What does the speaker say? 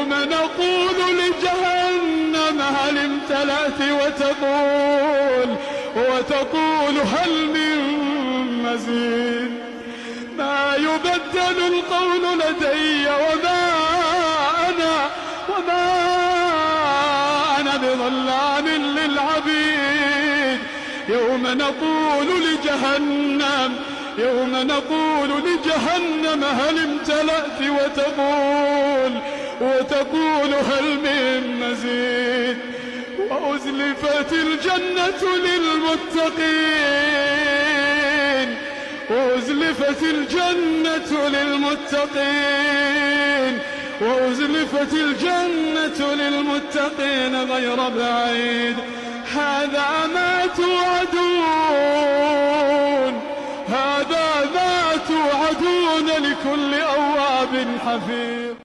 يوم نقول لجهنم هل امتلأت وتقول هل من مزيد. ما يبدل القول لدي وما أنا بظلام للعبيد. يوم نقول لجهنم هل امتلأت وتقول هل من مزيد. وأزلفت الجنة للمتقين غير بعيد. هذا ما توعدون لكل أواب حفيظ.